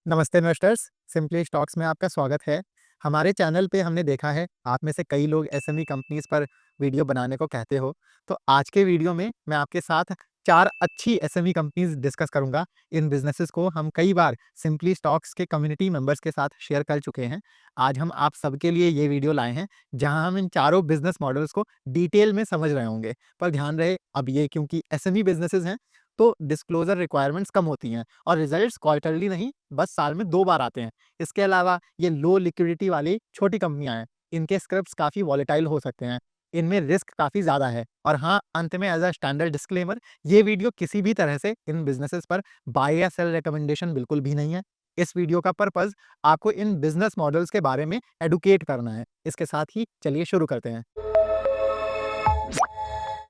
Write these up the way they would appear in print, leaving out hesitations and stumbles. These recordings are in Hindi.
नमस्ते इन्वेस्टर्स, सिंपली स्टॉक्स में आपका स्वागत है। हमारे चैनल पे हमने देखा है आप में से कई लोग एसएमई कंपनीज पर वीडियो बनाने को कहते हो। तो आज के वीडियो में मैं आपके साथ 4 अच्छी एसएमई कंपनीज डिस्कस करूंगा। इन बिजनेसेस को हम कई बार सिंपली स्टॉक्स के कम्युनिटी मेंबर्स के साथ शेयर कर चुके हैं। आज हम आप सबके लिए ये वीडियो लाए हैं जहां हम इन चारों बिजनेस मॉडल्स को डिटेल में समझ रहे होंगे। पर ध्यान रहे, अब ये क्योंकि एसएमई बिजनेसेस हैं तो डिस्क्लोजर रिक्वायरमेंट्स कम होती हैं और रिजल्ट्स क्वार्टरली नहीं, बस साल में 2 बार आते हैं। इसके अलावा ये लो लिक्विडिटी वाली छोटी कंपनियां हैं। इनके स्क्रिप्ट्स काफ़ी वॉलेटाइल हो सकते हैं। इनमें रिस्क काफ़ी ज़्यादा है। और हाँ, अंत में एज अ स्टैंडर्ड डिस्क्लेमर, ये वीडियो किसी भी तरह से इन बिजनेसेस पर बाय या सेल रिकमेंडेशन बिल्कुल भी नहीं है। इस वीडियो का पर्पस आपको इन बिजनेस मॉडल्स के बारे में एडुकेट करना है। इसके साथ ही चलिए शुरू करते हैं।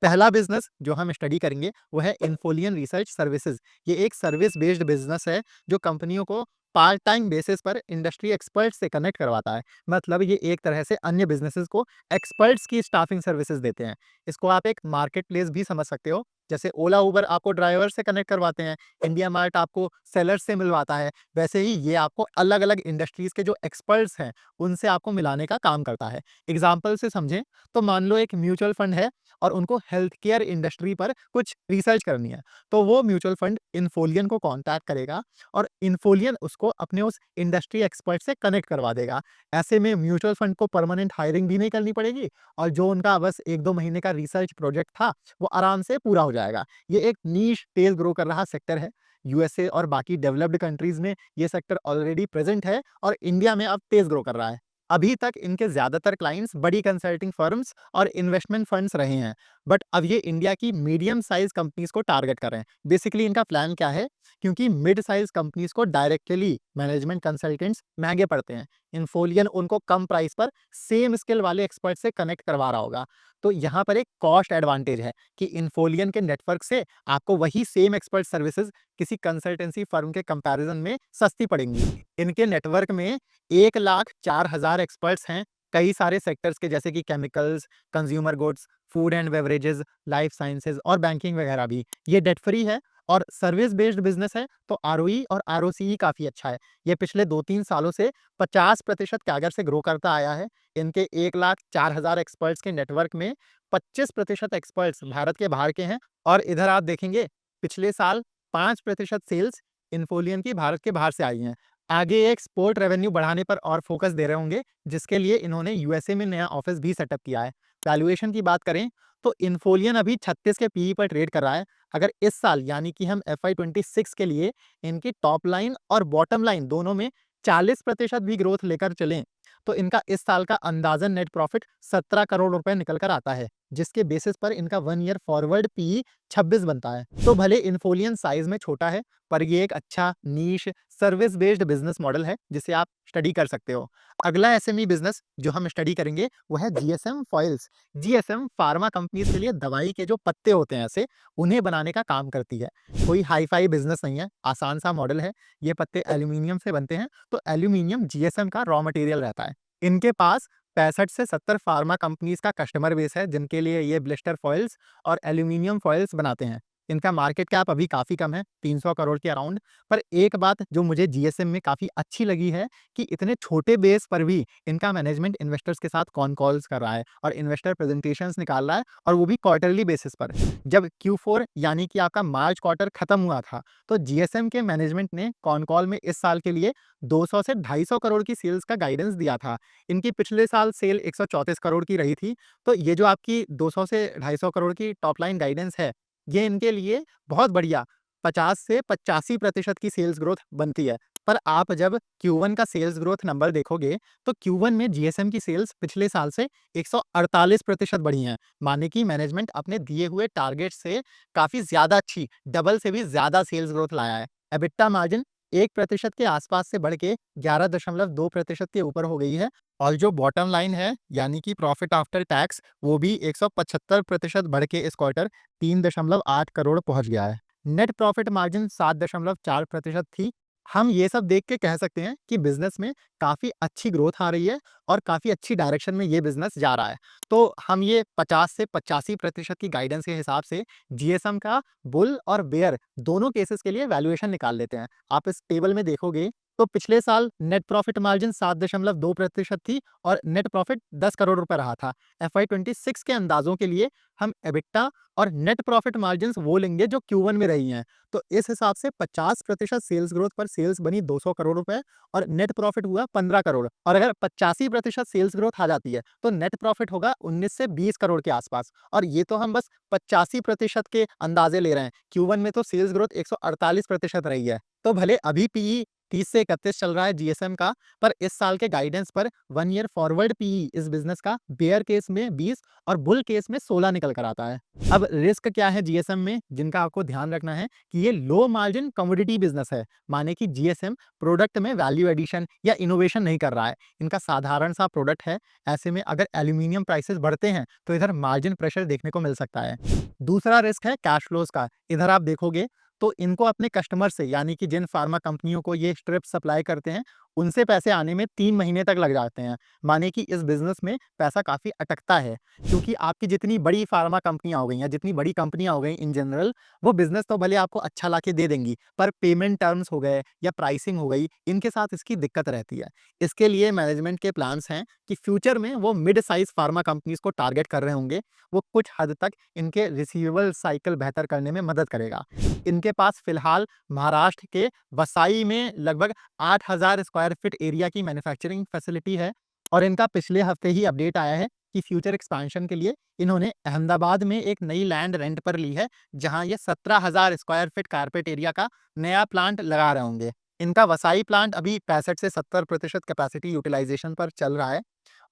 पहला बिजनेस जो हम स्टडी करेंगे वो है इन्फोलियन रिसर्च सर्विसेज। ये एक सर्विस बेस्ड बिजनेस है जो कंपनियों को पार्ट टाइम बेसिस पर इंडस्ट्री एक्सपर्ट्स से कनेक्ट करवाता है। मतलब ये एक तरह से अन्य बिजनेसेस को एक्सपर्ट्स की स्टाफिंग सर्विसेज देते हैं। इसको आप एक मार्केट प्लेस भी समझ सकते हो। जैसे ओला उबर आपको ड्राइवर से कनेक्ट करवाते हैं, इंडिया मार्ट आपको सेलर से मिलवाता है, वैसे ही ये आपको अलग अलग इंडस्ट्रीज के जो एक्सपर्ट्स हैं उनसे आपको मिलाने का काम करता है। एग्जाम्पल से समझें तो मान लो एक म्यूचुअल फंड है और उनको हेल्थ केयर इंडस्ट्री पर कुछ रिसर्च करनी है, तो वो म्यूचुअल फंड इन्फोलियन को कांटेक्ट करेगा और इन्फोलियन उसको अपने उस इंडस्ट्री एक्सपर्ट से कनेक्ट करवा देगा। ऐसे में म्यूचुअल फंड को परमानेंट हायरिंग भी नहीं करनी पड़ेगी और जो उनका बस 1-2 महीने का रिसर्च प्रोजेक्ट था वो आराम से पूरा हो जाएगा। ये एक नीश तेज ग्रो कर रहा सेक्टर है। यूएसए और बाकी डेवलप्ड कंट्रीज में ये सेक्टर ऑलरेडी प्रेजेंट है और इंडिया में अब तेज ग्रो कर रहा है। अभी तक इनके ज्यादातर क्लाइंट्स बड़ी कंसल्टिंग फर्म्स और इन्वेस्टमेंट फंड्स रहे हैं, बट अब ये इंडिया की मीडियम साइज कंपनीज को टारगेट कर रहे हैं। बेसिकली इनका प्लान क्या है, क्योंकि मिड साइज कंपनीज को डायरेक्टली मैनेजमेंट कंसल्टेंट्स महंगे पड़ते हैं, इन्फोलियन उनको कम प्राइस पर सेम स्किल वाले एक्सपर्ट से कनेक्ट करवा रहा होगा। तो यहाँ पर एक कॉस्ट एडवांटेज है कि इन्फोलियन के नेटवर्क से आपको वही सेम एक्सपर्ट सर्विसेज किसी कंसल्टेंसी फर्म के कंपैरिजन में सस्ती पड़ेंगी। इनके नेटवर्क में 1,04,000 एक्सपर्ट्स हैं, कई सारे सेक्टर्स के, जैसे कि chemicals, consumer goods, food and beverages, life sciences और बैंकिंग वगैरह भी। ये डेट फ्री है और सर्विस बेस्ड बिजनेस है, तो आरओई और आरओसीई काफी अच्छा है। ये पिछले 2-3 सालों से 50% कैगर से ग्रो करता आया है। इनके 1,04,000 एक्सपर्ट्स के नेटवर्क में 25% एक्सपर्ट्स भारत के बाहर के हैं और इधर आप देखेंगे पिछले साल 5% सेल्स इन्फोलियन की भारत के बाहर से आई हैं। आगे ये एक्सपोर्ट रेवेन्यू बढ़ाने पर और फोकस दे रहे होंगे, जिसके लिए इन्होंने यूएसए में नया ऑफिस भी सेटअप किया है। वैल्यूएशन की बात करें तो इन्फोलियन अभी 36 के पीई पर ट्रेड कर रहा है। अगर इस साल यानी कि हम FY26 के लिए इनकी टॉप लाइन और बॉटम लाइन दोनों में 40% भी ग्रोथ लेकर चलें, तो इनका इस साल का अंदाजन नेट प्रॉफिट 17 करोड़ रुपए निकल कर आता है, जिसके बेसिस पर इनका 1 ईयर फॉरवर्ड पीई 26 बनता है। तो भले इन्फोलियन साइज में छोटा है, पर ये एक अच्छा नीश सर्विस बेस्ड बिजनेस मॉडल है जिसे आप स्टडी कर सकते हो। अगला एसएमई बिजनेस जो हम स्टडी करेंगे वो है GSM foils. GSM pharma companies के लिए दवाई के जो पत्ते होते हैं ऐसे, उन्हें बनाने का काम करती है। कोई हाई फाई बिजनेस नहीं है, आसान सा मॉडल है। ये पत्ते एल्यूमिनियम से बनते हैं, तो एल्यूमिनियम जीएसएम का रॉ मटेरियल रहता है। इनके पास 65 से 70 फार्मा कंपनीज का कस्टमर बेस है जिनके लिए ये ब्लिस्टर फॉइल्स और एल्यूमिनियम फॉइल्स बनाते हैं। इनका मार्केट कैप अभी काफी कम है, 300 करोड़ के अराउंड। पर एक बात जो मुझे जीएसएम में काफी अच्छी लगी है कि इतने छोटे बेस पर भी इनका मैनेजमेंट इन्वेस्टर्स के साथ कॉन कॉल्स कर रहा है और इन्वेस्टर प्रेजेंटेशंस निकाल रहा है, और वो भी क्वार्टरली बेसिस पर। जब Q4 यानी कि आपका मार्च क्वार्टर खत्म हुआ था, तो जीएसएम के मैनेजमेंट ने कॉन कॉल में इस साल के लिए 200 से 250 करोड़ की सेल्स का गाइडेंस दिया था। इनकी पिछले साल सेल 134 करोड़ की रही थी। तो ये जो आपकी 200 से 250 करोड़ की टॉप लाइन गाइडेंस है, ये इनके लिए बहुत बढ़िया 50 से 85% की सेल्स ग्रोथ बनती है। पर आप जब Q1 का सेल्स ग्रोथ नंबर देखोगे तो Q1 में जीएसएम की सेल्स पिछले साल से 148% बढ़ी हैं। माने कि मैनेजमेंट अपने दिए हुए टारगेट से काफी ज्यादा अच्छी, डबल से भी ज्यादा सेल्स ग्रोथ लाया है। एबिटा मार्जिन 1% के आसपास से बढ़ के 11.2% के ऊपर हो गई है। और जो बॉटम लाइन है यानी कि प्रॉफिट आफ्टर टैक्स, वो भी 175% बढ़ के इस क्वार्टर 3.8 करोड़ पहुंच गया है। नेट प्रॉफिट मार्जिन 7.4% थी। हम ये सब देख के कह सकते हैं कि बिजनेस में काफी अच्छी ग्रोथ आ रही है और काफी अच्छी डायरेक्शन में ये बिजनेस जा रहा है। तो हम ये 50 से 85% की गाइडेंस के हिसाब से जीएसएम का बुल और बेयर दोनों केसेस के लिए वैल्यूएशन निकाल लेते हैं। आप इस टेबल में देखोगे तो पिछले साल नेट प्रॉफिट मार्जिन 7.2% थी और नेट प्रॉफिट 10 करोड़ रुपए रहा था। FY26 के अंदाजों के लिए हम एबिटा और नेट प्रॉफिट मार्जिन्स वो लेंगे जो Q1 में रही हैं। तो इस हिसाब से 50% सेल्स ग्रोथ पर सेल्स बनी 200 करोड़ रुपए और नेट प्रॉफिट हुआ 15 करोड़। और अगर 85% सेल्स ग्रोथ आ जाती है तो नेट प्रॉफिट होगा 19 से 20 करोड़ के आसपास। और ये तो हम बस 85% के अंदाजे ले रहे हैं। Q1 में तो सेल्स ग्रोथ 148% रही है। तो भले अभी पीई 30 से 31 चल रहा है जीएसएम का, पर इस साल के गाइडेंस पर 1 ईयर फॉरवर्ड पीई इस बिजनेस का बेयर केस में 20 और बुल केस में 16 निकल कर आता है। अब रिस्क क्या है जीएसएम में जिनका आपको ध्यान रखना है कि ये लो मार्जिन कमोडिटी बिजनेस है। माने कि जीएसएम प्रोडक्ट में वैल्यू एडिशन या इनोवेशन नहीं कर रहा है, इनका साधारण सा प्रोडक्ट है। ऐसे में अगर एल्यूमिनियम प्राइसेस बढ़ते हैं तो इधर मार्जिन प्रेशर देखने को मिल सकता है। दूसरा रिस्क है कैश फ्लोज का। इधर आप देखोगे तो इनको अपने कस्टमर से, यानी कि जिन फार्मा कंपनियों को ये स्ट्रिप सप्लाई करते हैं, उनसे पैसे आने में 3 महीने तक लग जाते हैं। माने कि इस बिजनेस में पैसा काफ़ी अटकता है, क्योंकि आपकी जितनी बड़ी फार्मा कंपनियाँ हो गई या जितनी बड़ी कंपनियाँ हो गई इन जनरल, वो बिजनेस तो भले आपको अच्छा लाके दे देंगी, पर पेमेंट टर्म्स हो गए या प्राइसिंग हो गई, इनके साथ इसकी दिक्कत रहती है। इसके लिए मैनेजमेंट के प्लान्स हैं कि फ्यूचर में वो मिड साइज़ फार्मा कंपनीज़ को टारगेट कर रहे होंगे। वो कुछ हद तक इनके रिसीवेबल साइकिल बेहतर करने में मदद करेगा। इनके पास फिलहाल महाराष्ट्र के वसाई में लगभग 8,000 स्क्वायर फीट एरिया की मैन्युफैक्चरिंग फैसिलिटी है और इनका पिछले हफ्ते ही अपडेट आया है कि फ्यूचर एक्सपेंशन के लिए इन्होंने अहमदाबाद में एक नई लैंड रेंट पर ली है, जहां ये 17,000 स्क्वायर फीट कारपेट एरिया का नया प्लांट लगा रहे होंगे। इनका वसाई प्लांट अभी 65 से 70% कैपेसिटी यूटिलाइजेशन पर चल रहा है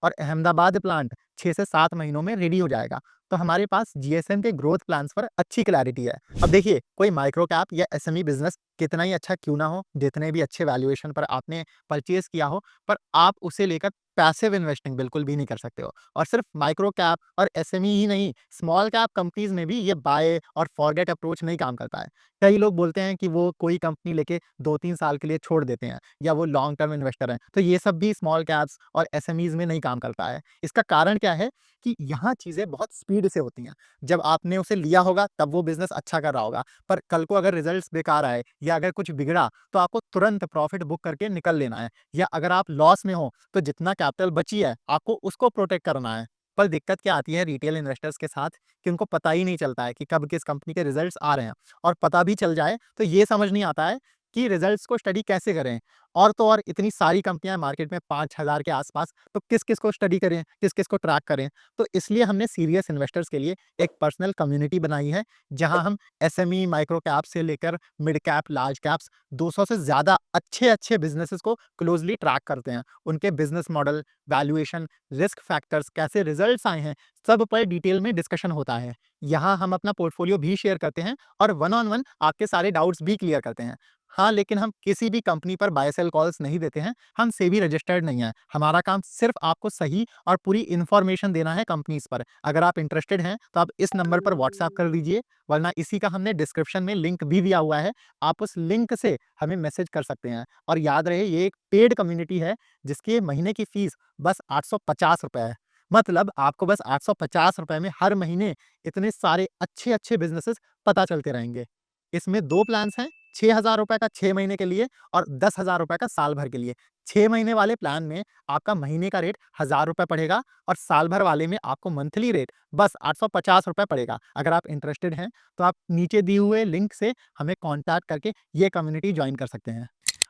और अहमदाबाद प्लांट 6 से 7 महीनों में रेडी हो जाएगा। तो हमारे पास जीएसएम के ग्रोथ प्लान्स पर अच्छी क्लैरिटी है। अब देखिए, कोई माइक्रो कैप या एसएमई बिजनेस कितना ही अच्छा क्यों ना हो, जितने भी अच्छे वैल्यूएशन पर आपने परचेज किया हो, पर आप उसे लेकर पैसिव इन्वेस्टिंग बिल्कुल भी नहीं कर सकते हो। और सिर्फ माइक्रो कैप और एसएमई ही नहीं, स्मॉल कैप कंपनीज में भी ये बाय और फॉरगेट अप्रोच नहीं काम करता है। कई लोग बोलते हैं कि वो कोई कंपनी लेके 2-3 साल के लिए छोड़ देते हैं या वो लॉन्ग टर्म इन्वेस्टर हैं। तो ये सब भी स्मॉल कैप्स और एसएमईज में नहीं काम करता है। इसका कारण क्या है कि यहाँ चीज़ें बहुत स्पीड से होती हैं। जब आपने उसे लिया होगा तब वो बिज़नेस अच्छा कर रहा होगा, पर कल को अगर रिज़ल्ट्स बेकार आए या अगर कुछ बिगड़ा तो आपको तुरंत प्रॉफ़िट बुक करके निकल लेना है, या अगर आप लॉस में हो तो जितना कैपिटल बची है आपको उसको प्रोटेक्ट करना है। पर दिक्कत क्या आती है रिटेल इन्वेस्टर्स के साथ कि उनको पता ही नहीं चलता है कि कब किस कंपनी के रिज़ल्ट्स आ रहे हैं, और पता भी चल जाए तो ये समझ नहीं आता है कि रिज़ल्ट्स को स्टडी कैसे करें। और तो और इतनी सारी कंपनियाँ मार्केट में 5,000 के आसपास, तो किस-किस को स्टडी करें, किस-किस को ट्रैक करें। तो इसलिए हमने सीरियस इन्वेस्टर्स के लिए एक पर्सनल कम्युनिटी बनाई है, जहाँ हम एसएमई, माइक्रो कैप से लेकर मिड कैप, लार्ज कैप्स 200 से ज़्यादा अच्छे-अच्छे बिज़नेसेस को क्लोज़ली ट्रैक करते हैं। उनके business model, valuation, risk factors, कैसे रिज़ल्ट्स आए हैं, सब पर डिटेल में डिस्कशन होता है। यहाँ हम अपना पोर्टफोलियो भी शेयर करते हैं और वन ऑन वन आपके सारे डाउट्स भी क्लियर करते हैं। हाँ, लेकिन हम किसी भी कंपनी पर बाय सेल कॉल्स नहीं देते हैं, हम सेबी रजिस्टर्ड नहीं हैं। हमारा काम सिर्फ आपको सही और पूरी इन्फॉर्मेशन देना है कंपनीज़ पर। अगर आप इंटरेस्टेड हैं, तो आप इस नंबर पर व्हाट्सएप कर दीजिए, वरना इसी का हमने डिस्क्रिप्शन में लिंक भी दिया हुआ है। आप उस लिंक से हमें मैसेज कर सकते हैं। और याद रहे, ये एक पेड कम्युनिटी है, जिसकी महीने की फीस बस ₹850 है। मतलब आपको बस ₹850 में हर महीने इतने सारे अच्छे-अच्छे बिज़नेसेस पता चलते रहेंगे। इसमें 2 प्लान्स हैं, ₹6,000 का 6 महीने के लिए और ₹10,000 का साल भर के लिए। 6 महीने वाले प्लान में आपका महीने का रेट ₹1,000 पड़ेगा और साल भर वाले में आपको मंथली रेट बस ₹850 पड़ेगा। अगर आप इंटरेस्टेड हैं, तो आप नीचे दिए हुए लिंक से हमें कॉन्टैक्ट करके ये कम्युनिटी जॉइन कर सकते हैं।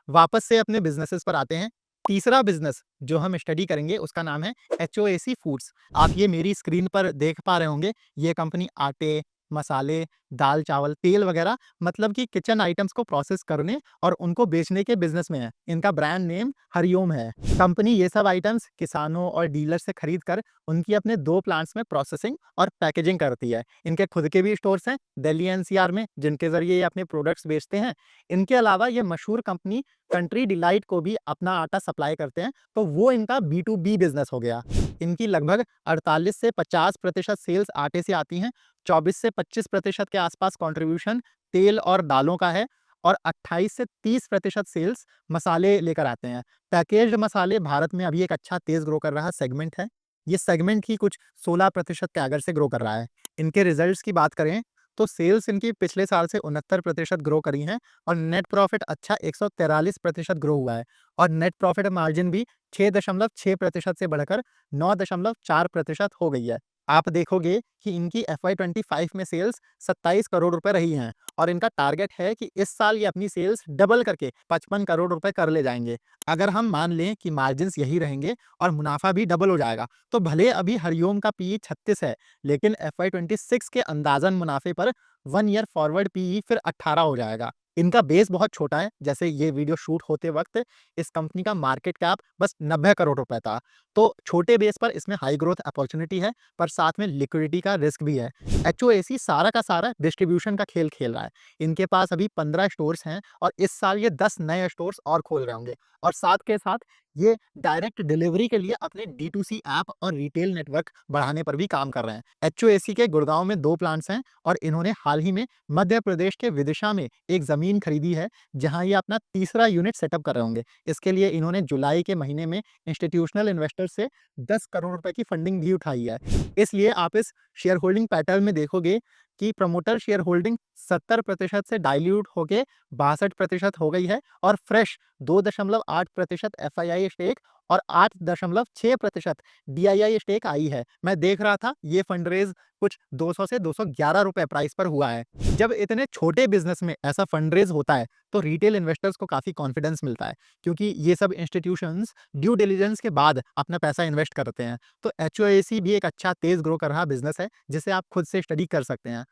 वापस से अपने बिज़नेसेस पर आते हैं। तीसरा बिज़नेस जो हम स्टडी करेंगे उसका नाम है एचओएसी फूड्स। आप ये मेरी स्क्रीन पर देख पा रहे होंगे, ये कंपनी आटे, मसाले, दाल-चावल, तेल वगैरह, मतलब कि किचन आइटम्स को प्रोसेस करने और उनको बेचने के बिज़नेस में है। इनका ब्रांड नेम हरिओम है। कंपनी ये सब आइटम्स किसानों और डीलर से खरीद कर उनकी अपने 2 प्लांट्स में प्रोसेसिंग और पैकेजिंग करती है। इनके खुद के भी स्टोर्स हैं दिल्ली एनसीआर में, जिनके ज़रिए ये अपने प्रोडक्ट्स बेचते हैं। इनके अलावा ये मशहूर कंपनी कंट्री डिलाइट को भी अपना आटा सप्लाई करते हैं, तो वो इनका बी टू बी बिज़नेस हो गया। इनकी लगभग 48 से 50% सेल्स आटे से आती हैं, 24 से 25% के आसपास कंट्रीब्यूशन तेल और दालों का है और 28 से 30% सेल्स मसाले लेकर आते हैं। पैकेज्ड मसाले भारत में अभी एक अच्छा तेज़ ग्रो कर रहा सेगमेंट है। ये सेगमेंट ही कुछ 16% के अगर से ग्रो कर रहा है। इनके रिजल्ट्स की बात करें तो सेल्स इनकी पिछले साल से 69% ग्रो करी हैं और नेट प्रॉफिट अच्छा 143% ग्रो हुआ है और नेट प्रॉफिट मार्जिन भी 6.6% से बढ़कर 9.4% हो गई है। आप देखोगे कि इनकी FY25 में सेल्स 27 करोड़ रुपए रही हैं और इनका टारगेट है कि इस साल ये अपनी सेल्स डबल करके 55 करोड़ रुपए कर ले जाएंगे। अगर हम मान लें कि मार्जिन्स यही रहेंगे और मुनाफा भी डबल हो जाएगा, तो भले अभी हरिओम का पीई 36 है, लेकिन FY26 के अंदाजन मुनाफे पर 1 ईयर फॉरवर्ड पीई फिर 18 हो जाएगा। इनका बेस बहुत छोटा है, जैसे ये वीडियो शूट होते वक्त इस कंपनी का मार्केट कैप बस 90 करोड़ रुपए था। तो छोटे बेस पर इसमें हाई ग्रोथ अपॉर्चुनिटी है, पर साथ में लिक्विडिटी का रिस्क भी है। एचओएसी सारा का सारा डिस्ट्रीब्यूशन का खेल खेल रहा है। इनके पास अभी 15 स्टोर्स हैं और इस साल ये 10 नए स्टोर्स और खोल रहे होंगे और साथ के साथ ये डायरेक्ट डिलीवरी के लिए अपने D2C ऐप और रिटेल नेटवर्क बढ़ाने पर भी काम कर रहे हैं। एचओएसी के गुड़गांव में 2 प्लांट्स हैं और इन्होंने हाल ही में मध्य प्रदेश के विदिशा में एक जमीन खरीदी है, जहां ये अपना तीसरा यूनिट सेटअप कर रहे होंगे। इसके लिए इन्होंने जुलाई के महीने में इंस्टीट्यूशनल इन्वेस्टर से 10 करोड़ रुपए की फंडिंग भी उठाई है। इसलिए आप इस शेयर होल्डिंग पैटर्न में देखोगे कि प्रमोटर शेयर होल्डिंग 70% से डाइल्यूट होके 62% हो गई है और फ्रेश 2.8% एफआईआई स्टेक और 8.6% डीआईआई स्टेक आई है। मैं देख रहा था ये फंड रेज कुछ 200 से 211 रुपए प्राइस पर हुआ है। जब इतने छोटे बिजनेस में ऐसा फंड रेज होता है तो रिटेल इन्वेस्टर्स को काफी कॉन्फिडेंस मिलता है, क्योंकि ये सब इंस्टीट्यूशंस ड्यू डिलिजेंस के बाद अपना पैसा इन्वेस्ट करते हैं। तो एचओएसी भी एक अच्छा तेज ग्रो कर रहा बिजनेस है, जिसे आप खुद से स्टडी कर सकते हैं।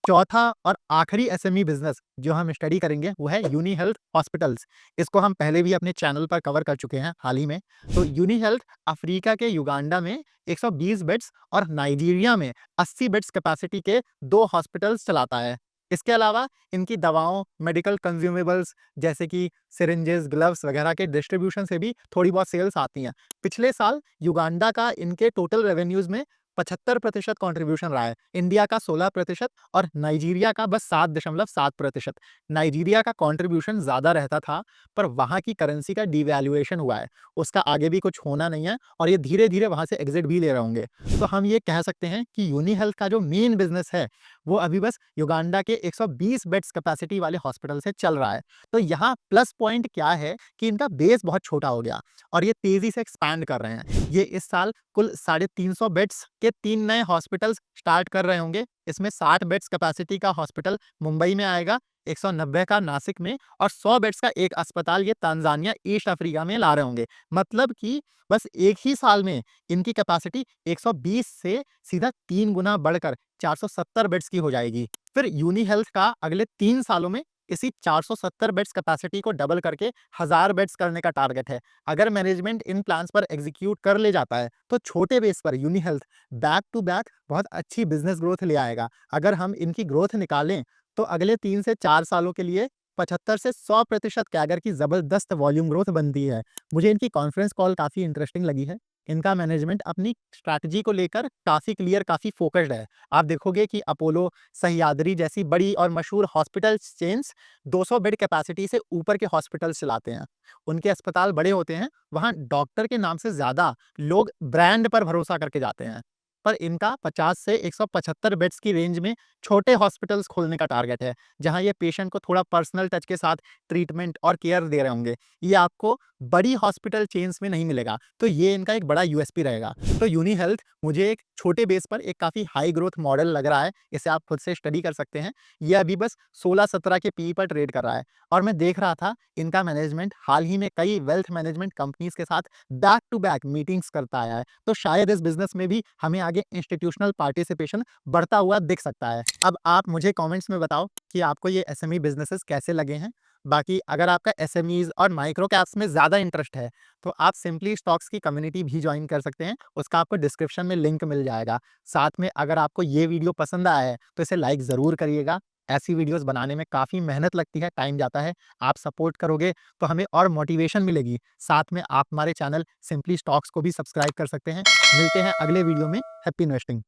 चौथा और आखिरी एसएमई बिजनेस जो हम स्टडी करेंगे वो है यूनी हेल्थ हॉस्पिटल्स। इसको हम पहले भी अपने चैनल पर कवर कर चुके हैं हाल ही में। तो यूनी हेल्थ अफ्रीका के युगांडा में 120 बेड्स और नाइजीरिया में 80 बेड्स कैपेसिटी के 2 हॉस्पिटल्स चलाता है। इसके अलावा इनकी दवाओं, मेडिकल कंज्यूमेबल्स जैसे कि सिरिंजेस, ग्लव्स वगैरह के डिस्ट्रीब्यूशन से भी थोड़ी बहुत सेल्स आती हैं। पिछले साल युगांडा का इनके टोटल रेवेन्यूज में 75% कंट्रीब्यूशन रहा है, इंडिया का 16% और नाइजीरिया का बस 7.7%। नाइजीरिया का कंट्रीब्यूशन ज्यादा रहता था, पर वहां की करेंसी का डिवैल्यूएशन हुआ है, उसका आगे भी कुछ होना नहीं है और ये धीरे धीरे वहां से एग्जिट भी ले रहे होंगे। तो हम ये कह सकते हैं कि यूनी हेल्थ का जो मेन बिजनेस है वो अभी बस युगांडा के 120 बेड्स कैपेसिटी वाले हॉस्पिटल से चल रहा है। तो यहाँ प्लस पॉइंट क्या है कि इनका बेस बहुत छोटा हो गया और ये तेजी से एक्सपैंड कर रहे हैं। ये इस साल कुल 350 बेड्स के 3 नए हॉस्पिटल्स स्टार्ट कर रहे होंगे। इसमें 60 बेड्स कैपेसिटी का हॉस्पिटल मुंबई में आएगा, 190 का नासिक में और 100 बेड्स का एक अस्पताल ये तांजानिया ईस्ट अफ्रीका में ला रहे होंगे। मतलब कि बस एक ही साल में इनकी कैपेसिटी 120 से सीधा 3 गुना बढ़कर 470 बेड्स की हो जाएगी। फिर यूनी हेल्थ का अगले 3 सालों में इसी 470 बेड्स कैपेसिटी को डबल करके 1000 बेड्स करने का टारगेट है। अगर मैनेजमेंट इन प्लान्स पर एग्जीक्यूट कर ले जाता है तो छोटे बेस पर Uni Health back to back बहुत अच्छी बिजनेस ग्रोथ ले आएगा। अगर हम इनकी ग्रोथ निकालें तो अगले 3 से 4 सालों के लिए 75 से 100% कैगर की जबरदस्त वॉल्यूम ग्रोथ बनती है। मुझे इनकी कॉन्फ्रेंस कॉल काफी इंटरेस्टिंग लगी है। इनका मैनेजमेंट अपनी स्ट्रैटेजी को लेकर काफी क्लियर, काफी फोकस्ड है। आप देखोगे कि अपोलो, सह्याद्री जैसी बड़ी और मशहूर हॉस्पिटल चेन्स 200 बेड कैपेसिटी से ऊपर के हॉस्पिटल्स चलाते हैं। उनके अस्पताल बड़े होते हैं, वहां डॉक्टर के नाम से ज्यादा लोग ब्रांड पर भरोसा करके जाते हैं। पर इनका 50 से 175 बेड्स की रेंज में छोटे हॉस्पिटल्स खोलने का टारगेट है, जहां ये पेशेंट को थोड़ा पर्सनल टच के साथ ट्रीटमेंट और केयर दे रहे होंगे। ये आपको बड़ी हॉस्पिटल चेन्स में नहीं मिलेगा, तो ये इनका एक बड़ा यूएसपी रहेगा। तो यूनी हेल्थ मुझे एक छोटे बेस पर एक काफी हाई ग्रोथ मॉडल लग रहा है, इसे आप खुद से स्टडी कर सकते हैं। ये अभी बस 16-17 के पी पर ट्रेड कर रहा है और मैं देख रहा था इनका मैनेजमेंट हाल ही में कई वेल्थ मैनेजमेंट कंपनीज के साथ बैक टू बैक मीटिंग्स करता आया है। तो शायद इस बिजनेस में भी हमें आगे इंस्टीट्यूशनल पार्टिसिपेशन बढ़ता हुआ दिख सकता है। अब आप मुझे कमेंट्स में बताओ कि आपको ये एसएमई बिजनेसेस कैसे लगे हैं। बाकी अगर आपका एसएमईज और माइक्रो कैप्स में ज़्यादा इंटरेस्ट है तो आप सिंपली स्टॉक्स की कम्युनिटी भी ज्वाइन कर सकते हैं, उसका आपको डिस्क्रिप्शन में लिंक मिल जाएगा। साथ में अगर आपको ये वीडियो पसंद आया है तो इसे लाइक ज़रूर करिएगा। ऐसी वीडियोस बनाने में काफ़ी मेहनत लगती है, टाइम जाता है। आप सपोर्ट करोगे तो हमें और मोटिवेशन मिलेगी। साथ में आप हमारे चैनल सिंपली स्टॉक्स को भी सब्सक्राइब कर सकते हैं। मिलते हैं अगले वीडियो में। Happy investing.